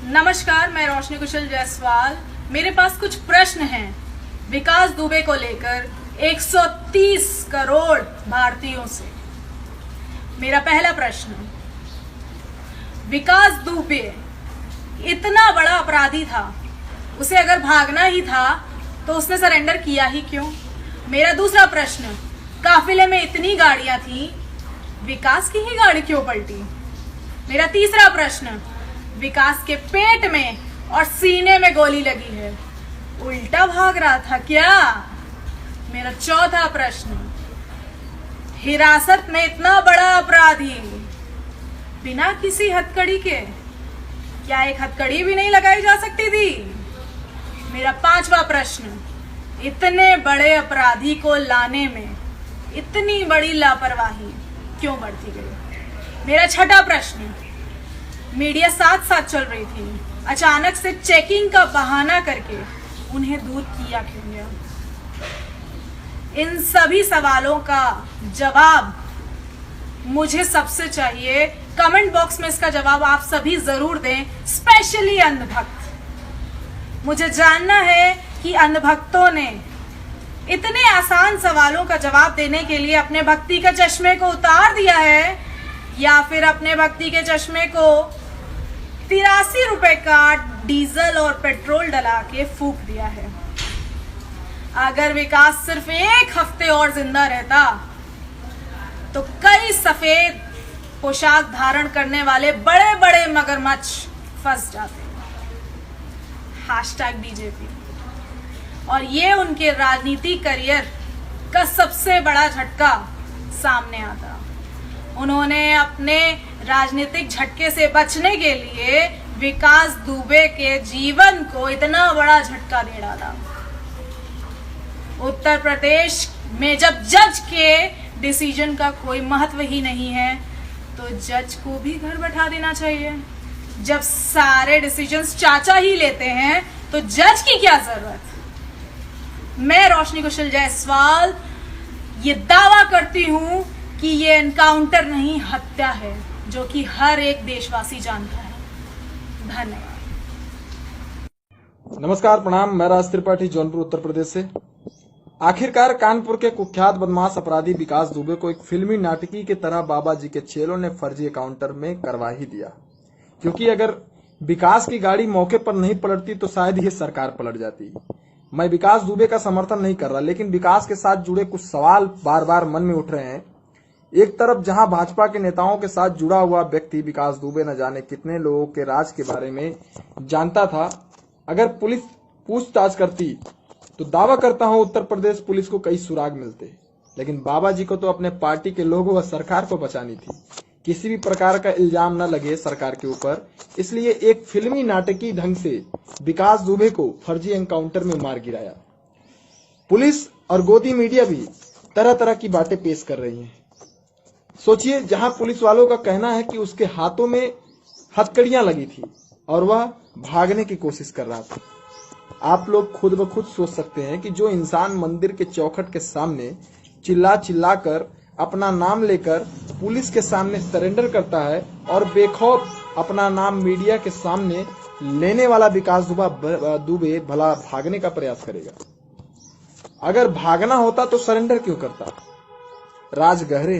नमस्कार, मैं रोशनी कुशल जायसवाल। मेरे पास कुछ प्रश्न हैं विकास दुबे को लेकर 130 करोड़ भारतीयों से। मेरा पहला प्रश्न, विकास दुबे इतना बड़ा अपराधी था, उसे अगर भागना ही था तो उसने सरेंडर किया ही क्यों? मेरा दूसरा प्रश्न, काफिले में इतनी गाड़ियां थी, विकास की ही गाड़ी क्यों पलटी? मेरा तीसरा प्रश्न, विकास के पेट में और सीने में गोली लगी है, उल्टा भाग रहा था क्या? मेरा चौथा प्रश्न, हिरासत में इतना बड़ा अपराधी बिना किसी हथकड़ी के, क्या एक हथकड़ी भी नहीं लगाई जा सकती थी? मेरा पांचवा प्रश्न, इतने बड़े अपराधी को लाने में इतनी बड़ी लापरवाही क्यों बढ़ती गई? मेरा छठा प्रश्न, मीडिया साथ साथ चल रही थी, अचानक से चेकिंग का बहाना करके उन्हें दूर किया क्यों गया? इन सभी सवालों का जवाब मुझे सबसे चाहिए। कमेंट बॉक्स में इसका जवाब आप सभी जरूर दें, स्पेशली अंधभक्त। मुझे जानना है कि अंधभक्तों ने इतने आसान सवालों का जवाब देने के लिए अपने भक्ति के चश्मे को उतार दिया है या फिर अपने भक्ति के चश्मे को 83 रुपए का डीजल और पेट्रोल डला के फूंक दिया है। अगर विकास सिर्फ एक हफ्ते और जिंदा रहता तो कई सफेद पोशाक धारण करने वाले बड़े बड़े मगरमच्छ फंस जाते। #BJP। और ये उनके राजनीतिक करियर का सबसे बड़ा झटका सामने आता। उन्होंने अपने राजनीतिक झटके से बचने के लिए विकास दुबे के जीवन को इतना बड़ा झटका दे डाला। उत्तर प्रदेश में जब जज के डिसीजन का कोई महत्व ही नहीं है तो जज को भी घर बैठा देना चाहिए। जब सारे डिसीजंस चाचा ही लेते हैं तो जज की क्या जरूरत? मैं रोशनी कुशल जायसवाल ये दावा करती हूं कि ये एनकाउंटर नहीं, हत्या है, जो कि हर एक देशवासी जानता है। धन्यवाद। नमस्कार, प्रणाम। मैं राज त्रिपाठी, जौनपुर, उत्तर प्रदेश से। आखिरकार कानपुर के कुख्यात बदमाश अपराधी विकास दुबे को एक फिल्मी नाटकी की तरह बाबा जी के चेलों ने फर्जी एनकाउंटर में करवा ही दिया, क्योंकि अगर विकास की गाड़ी मौके पर नहीं पलटती तो शायद ये सरकार पलट जाती। मैं विकास दुबे का समर्थन नहीं कर रहा, लेकिन विकास के साथ जुड़े कुछ सवाल बार बार मन में उठ रहे हैं। एक तरफ जहां भाजपा के नेताओं के साथ जुड़ा हुआ व्यक्ति विकास दुबे न जाने कितने लोगों के राज के बारे में जानता था। अगर पुलिस पूछताछ करती तो दावा करता हूं उत्तर प्रदेश पुलिस को कई सुराग मिलते, लेकिन बाबा जी को तो अपने पार्टी के लोगों व सरकार को बचानी थी। किसी भी प्रकार का इल्जाम न लगे सरकार के ऊपर, इसलिए एक फिल्मी नाटकी ढंग से विकास दुबे को फर्जी एनकाउंटर में मार गिराया। पुलिस और गोदी मीडिया भी तरह तरह की बातें पेश कर रही हैं। सोचिए, जहां पुलिस वालों का कहना है कि उसके हाथों में हथकड़ियां लगी थी और वह भागने की कोशिश कर रहा था। आप लोग खुद ब खुद सोच सकते हैं कि जो इंसान मंदिर के चौखट के सामने चिल्ला चिल्ला कर अपना नाम लेकर पुलिस के सामने सरेंडर करता है और बेखौफ अपना नाम मीडिया के सामने लेने वाला विकास दुबे भला भागने का प्रयास करेगा? अगर भागना होता तो सरेंडर क्यों करता? राज गहरे